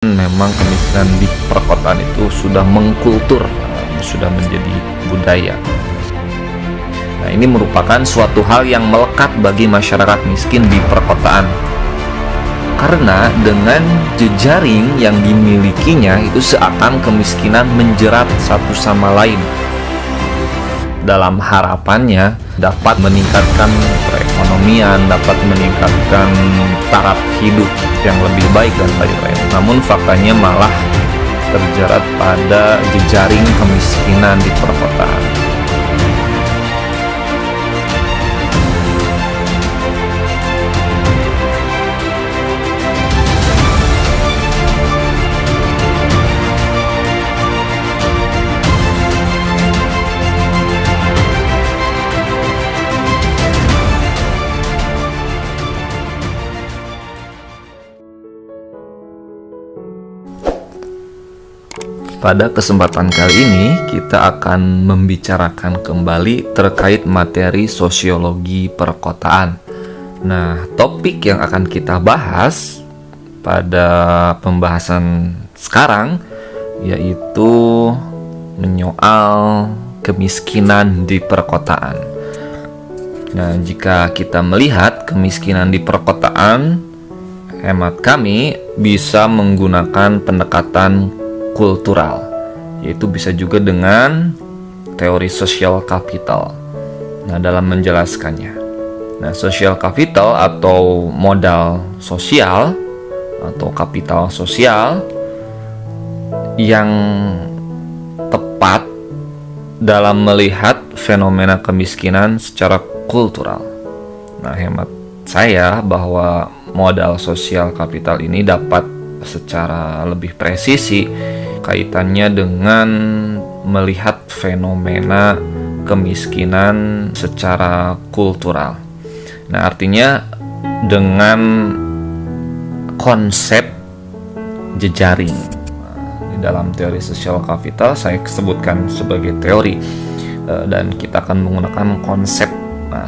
Memang kemiskinan di perkotaan itu sudah mengkultur, sudah menjadi budaya. Nah, ini merupakan suatu hal yang melekat bagi masyarakat miskin di perkotaan. Karena dengan jejaring yang dimilikinya itu seakan kemiskinan menjerat satu sama lain. Dalam harapannya dapat meningkatkan perekonomian, dapat meningkatkan taraf hidup yang lebih baik dan lain-lain. Namun faktanya malah terjerat pada jejaring kemiskinan di perkotaan. Pada kesempatan kali ini, kita akan membicarakan kembali terkait materi sosiologi perkotaan. Nah, topik yang akan kita bahas pada pembahasan sekarang yaitu menyoal kemiskinan di perkotaan. Nah, jika kita melihat kemiskinan di perkotaan, hemat kami bisa menggunakan pendekatan kultural, yaitu bisa juga dengan teori sosial kapital. Nah, dalam menjelaskannya, sosial kapital atau modal sosial atau kapital sosial yang tepat dalam melihat fenomena kemiskinan secara kultural. Nah, hemat saya bahwa modal sosial kapital ini dapat secara lebih presisi kaitannya dengan melihat fenomena kemiskinan secara kultural. Nah, artinya dengan konsep jejaring. Di dalam teori sosial kapital saya sebutkan sebagai teori, dan kita akan menggunakan konsep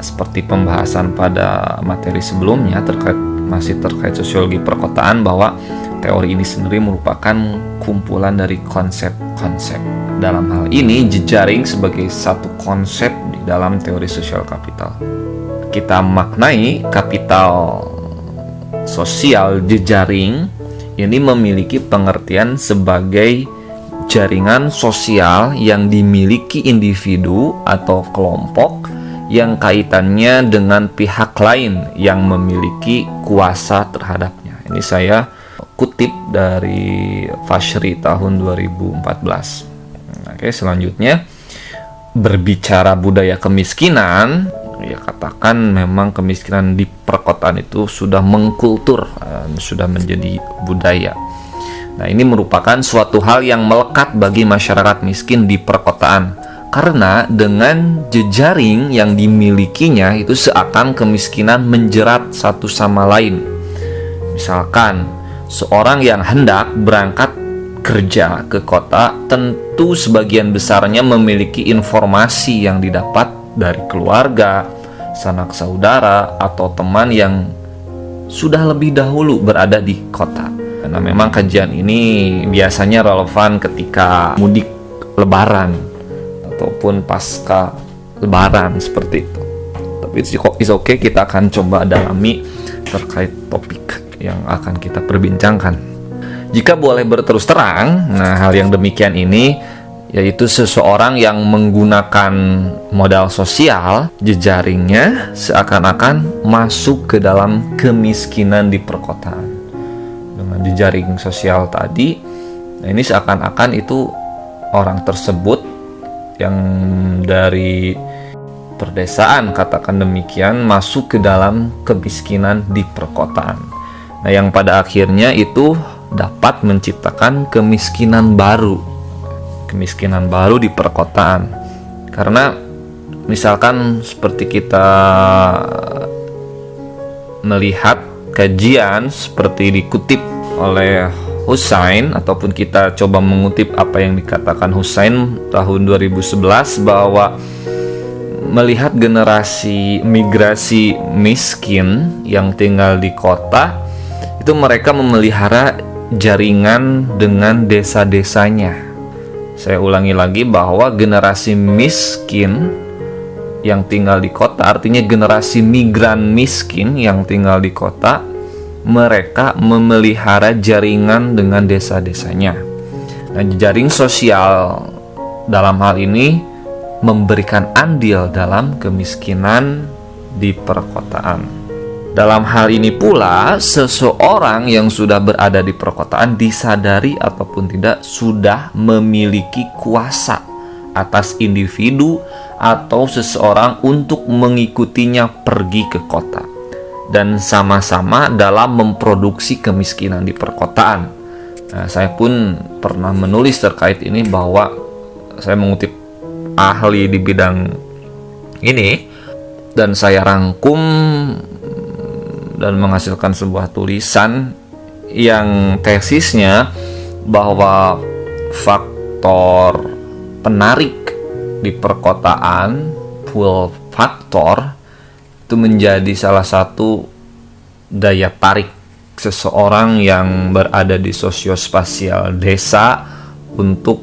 seperti pembahasan pada materi sebelumnya masih terkait sosiologi perkotaan, bahwa teori ini sendiri merupakan kumpulan dari konsep-konsep. Dalam hal ini, jejaring sebagai satu konsep di dalam teori sosial kapital. Kita maknai kapital sosial jejaring ini memiliki pengertian sebagai jaringan sosial yang dimiliki individu atau kelompok yang kaitannya dengan pihak lain yang memiliki kuasa terhadapnya. Ini saya kutip dari Fashri tahun 2014. Oke, selanjutnya berbicara budaya kemiskinan, ya katakan memang kemiskinan di perkotaan itu sudah mengkultur, sudah menjadi budaya. Nah, ini merupakan suatu hal yang melekat bagi masyarakat miskin di perkotaan. Karena dengan jejaring yang dimilikinya itu seakan kemiskinan menjerat satu sama lain. Misalkan seorang yang hendak berangkat kerja ke kota, tentu sebagian besarnya memiliki informasi yang didapat dari keluarga, sanak saudara, atau teman yang sudah lebih dahulu berada di kota. Nah, memang kajian ini biasanya relevan ketika mudik lebaran ataupun pasca lebaran seperti itu. Tapi it's okay, kita akan coba dalami terkait topik yang akan kita perbincangkan. Jika boleh berterus terang, hal yang demikian ini yaitu seseorang yang menggunakan modal sosial jejaringnya seakan-akan masuk ke dalam kemiskinan di perkotaan. Dengan jejaring sosial tadi, ini seakan-akan itu orang tersebut yang dari perdesaan, katakan demikian, masuk ke dalam kemiskinan di perkotaan. Nah, yang pada akhirnya itu dapat menciptakan kemiskinan baru di perkotaan. Karena misalkan seperti kita melihat kajian seperti dikutip oleh Husain, ataupun kita coba mengutip apa yang dikatakan Husain tahun 2011, bahwa melihat generasi migrasi miskin yang tinggal di kota, itu mereka memelihara jaringan dengan desa-desanya. Saya ulangi lagi bahwa generasi miskin yang tinggal di kota, artinya generasi migran miskin yang tinggal di kota, mereka memelihara jaringan dengan desa-desanya. Nah, jaring sosial dalam hal ini memberikan andil dalam kemiskinan di perkotaan. Dalam hal ini pula, seseorang yang sudah berada di perkotaan disadari ataupun tidak sudah memiliki kuasa atas individu atau seseorang untuk mengikutinya pergi ke kota, dan sama-sama dalam memproduksi kemiskinan di perkotaan. Nah, saya pun pernah menulis terkait ini bahwa saya mengutip ahli di bidang ini dan saya rangkum dan menghasilkan sebuah tulisan yang tesisnya bahwa faktor penarik di perkotaan, pull factor, itu menjadi salah satu daya tarik seseorang yang berada di sosiospasial desa untuk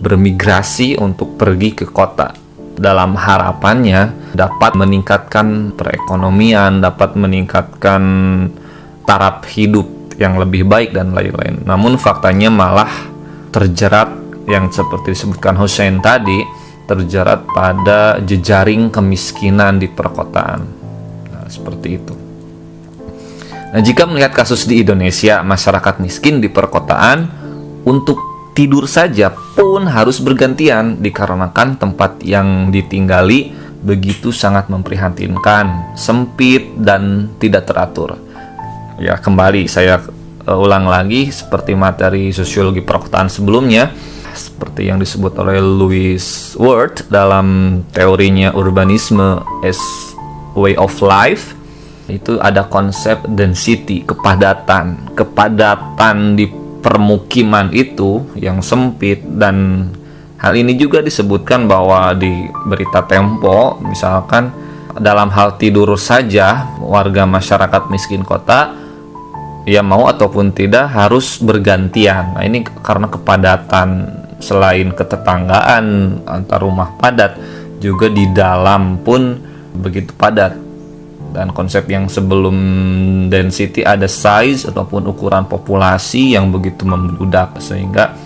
bermigrasi, untuk pergi ke kota, dalam harapannya dapat meningkatkan perekonomian, dapat meningkatkan taraf hidup yang lebih baik dan lain-lain. Namun faktanya malah terjerat, yang seperti disebutkan Hussein tadi, terjerat pada jejaring kemiskinan di perkotaan. Nah, seperti itu. Nah, jika melihat kasus di Indonesia, masyarakat miskin di perkotaan untuk tidur saja pun harus bergantian dikarenakan tempat yang ditinggali begitu sangat memprihatinkan, sempit dan tidak teratur. Ya, kembali saya ulang lagi seperti materi sosiologi perkotaan sebelumnya, seperti yang disebut oleh Louis Ward dalam teorinya urbanisme as way of life. Itu ada konsep density, kepadatan di permukiman itu yang sempit, dan hal ini juga disebutkan bahwa di berita Tempo, misalkan dalam hal tidur saja warga masyarakat miskin kota ya mau ataupun tidak harus bergantian. Nah, ini karena kepadatan, selain ketetanggaan antar rumah padat, juga di dalam pun begitu padat. Dan konsep yang sebelum density ada size ataupun ukuran populasi yang begitu membludak, sehingga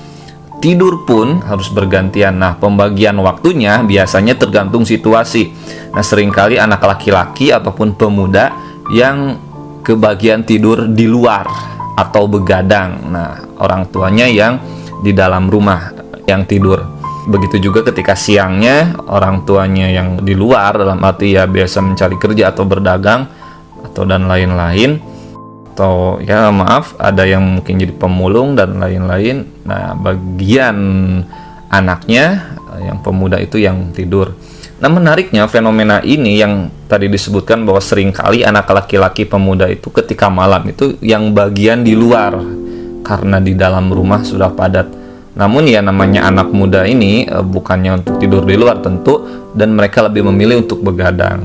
tidur pun harus bergantian. Nah, pembagian waktunya biasanya tergantung situasi. Nah, seringkali anak laki-laki ataupun pemuda yang kebagian tidur di luar atau begadang. Nah, orang tuanya yang di dalam rumah yang tidur. Begitu juga ketika siangnya orang tuanya yang di luar, dalam arti ya biasa mencari kerja atau berdagang atau dan lain-lain, atau ya maaf ada yang mungkin jadi pemulung dan lain-lain. Nah, bagian anaknya yang pemuda itu yang tidur. Nah, menariknya fenomena ini yang tadi disebutkan bahwa seringkali anak laki-laki pemuda itu ketika malam itu yang bagian di luar karena di dalam rumah sudah padat. Namun ya namanya anak muda ini bukannya untuk tidur di luar tentu, dan mereka lebih memilih untuk begadang.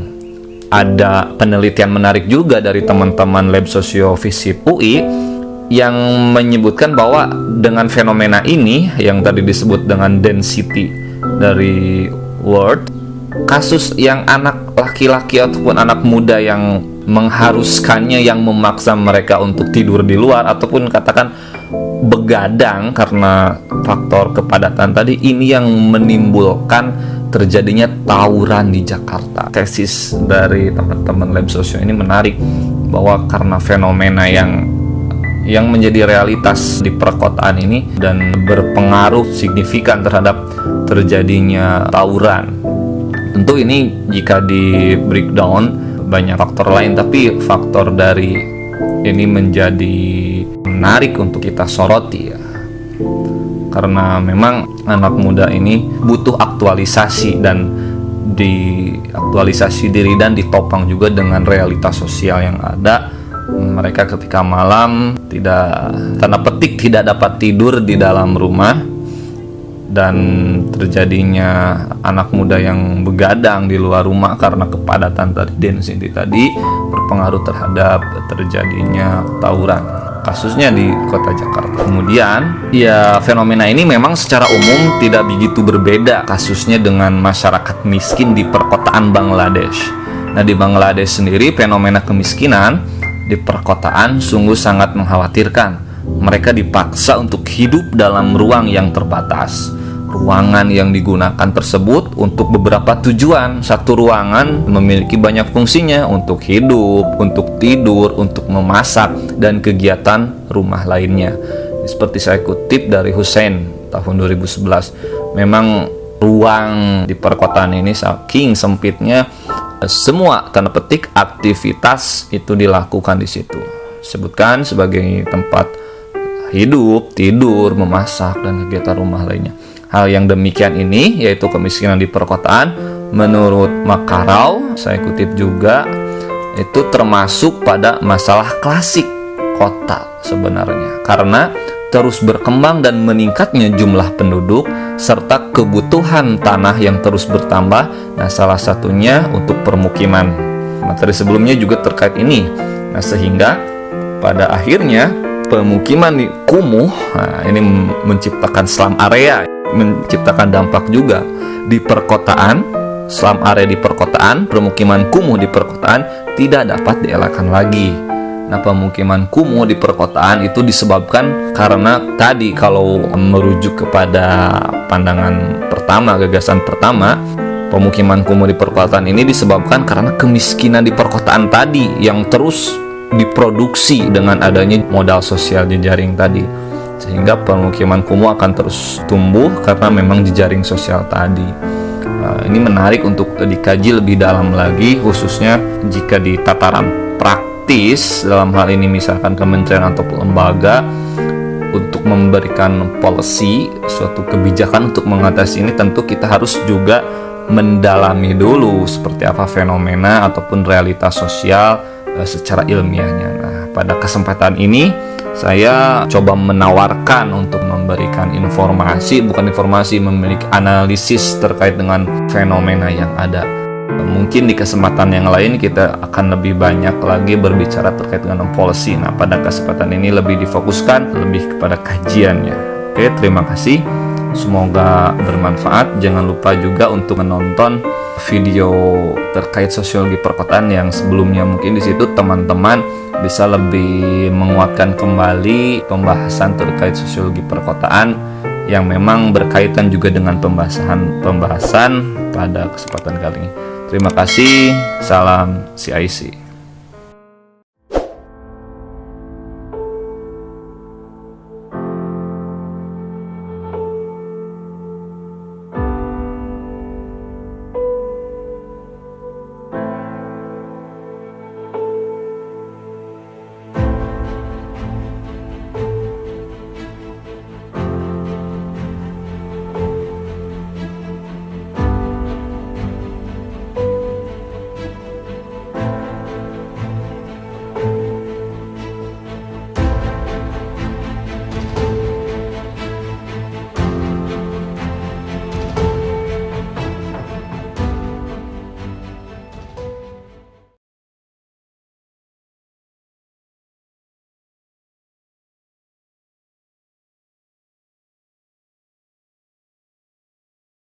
Ada penelitian menarik juga dari teman-teman Lab Sosiofisip UI yang menyebutkan bahwa dengan fenomena ini yang tadi disebut dengan density dari Word, kasus yang anak laki-laki ataupun anak muda yang mengharuskannya, yang memaksa mereka untuk tidur di luar ataupun katakan begadang karena faktor kepadatan tadi, ini yang menimbulkan terjadinya tawuran di Jakarta. Tesis dari teman-teman Lab Sosio ini menarik bahwa karena fenomena yang menjadi realitas di perkotaan ini dan berpengaruh signifikan terhadap terjadinya tawuran. Tentu ini jika di breakdown banyak faktor lain, tapi faktor dari ini menjadi menarik untuk kita soroti ya, karena memang anak muda ini butuh aktualisasi dan diaktualisasi diri dan ditopang juga dengan realitas sosial yang ada. Mereka ketika malam tidak, tanda petik, tidak dapat tidur di dalam rumah, dan terjadinya anak muda yang begadang di luar rumah karena kepadatan tadi, density tadi, berpengaruh terhadap terjadinya tawuran. kasusnya di kota Jakarta. Kemudian, ya fenomena ini memang secara umum tidak begitu berbeda kasusnya dengan masyarakat miskin di perkotaan Bangladesh. Nah, di Bangladesh sendiri fenomena kemiskinan di perkotaan sungguh sangat mengkhawatirkan. Mereka dipaksa untuk hidup dalam ruang yang terbatas. Ruangan yang digunakan tersebut untuk beberapa tujuan. Satu ruangan memiliki banyak fungsinya, untuk hidup, untuk tidur, untuk memasak, dan kegiatan rumah lainnya. Seperti saya kutip dari Hussein tahun 2011, memang ruang di perkotaan ini saking sempitnya, semua tanda petik aktivitas itu dilakukan di situ. Sebutkan sebagai tempat hidup, tidur, memasak, dan kegiatan rumah lainnya. Hal yang demikian ini, yaitu kemiskinan di perkotaan, menurut Makarau, saya kutip juga, itu termasuk pada masalah klasik kota sebenarnya. Karena terus berkembang dan meningkatnya jumlah penduduk, serta kebutuhan tanah yang terus bertambah. Nah, salah satunya untuk permukiman. Materi sebelumnya juga terkait ini. Nah, sehingga pada akhirnya pemukiman di kumuh, nah, ini menciptakan slum area, menciptakan dampak juga di perkotaan. Slum area di perkotaan, permukiman kumuh di perkotaan tidak dapat dielakkan lagi. Nah, pemukiman kumuh di perkotaan itu disebabkan karena tadi, kalau merujuk kepada pandangan pertama, gagasan pertama, pemukiman kumuh di perkotaan ini disebabkan karena kemiskinan di perkotaan tadi yang terus diproduksi dengan adanya modal sosial jejaring tadi, sehingga pemukiman kumuh akan terus tumbuh karena memang jejaring sosial tadi. Ini menarik untuk dikaji lebih dalam lagi, khususnya jika di tataran praktis, dalam hal ini misalkan kementerian atau lembaga untuk memberikan policy, suatu kebijakan untuk mengatasi ini, tentu kita harus juga mendalami dulu seperti apa fenomena ataupun realitas sosial secara ilmiahnya. Nah, pada kesempatan ini saya coba menawarkan untuk memberikan informasi, memiliki analisis terkait dengan fenomena yang ada. Mungkin di kesempatan yang lain kita akan lebih banyak lagi berbicara terkait dengan policy. Nah, pada kesempatan ini lebih difokuskan lebih kepada kajiannya. Oke, terima kasih. Semoga bermanfaat. Jangan lupa juga untuk menonton video terkait sosiologi perkotaan yang sebelumnya. Mungkin di situ teman-teman bisa lebih menguatkan kembali pembahasan terkait sosiologi perkotaan yang memang berkaitan juga dengan pembahasan pada kesempatan kali ini. Terima kasih. Salam CIC.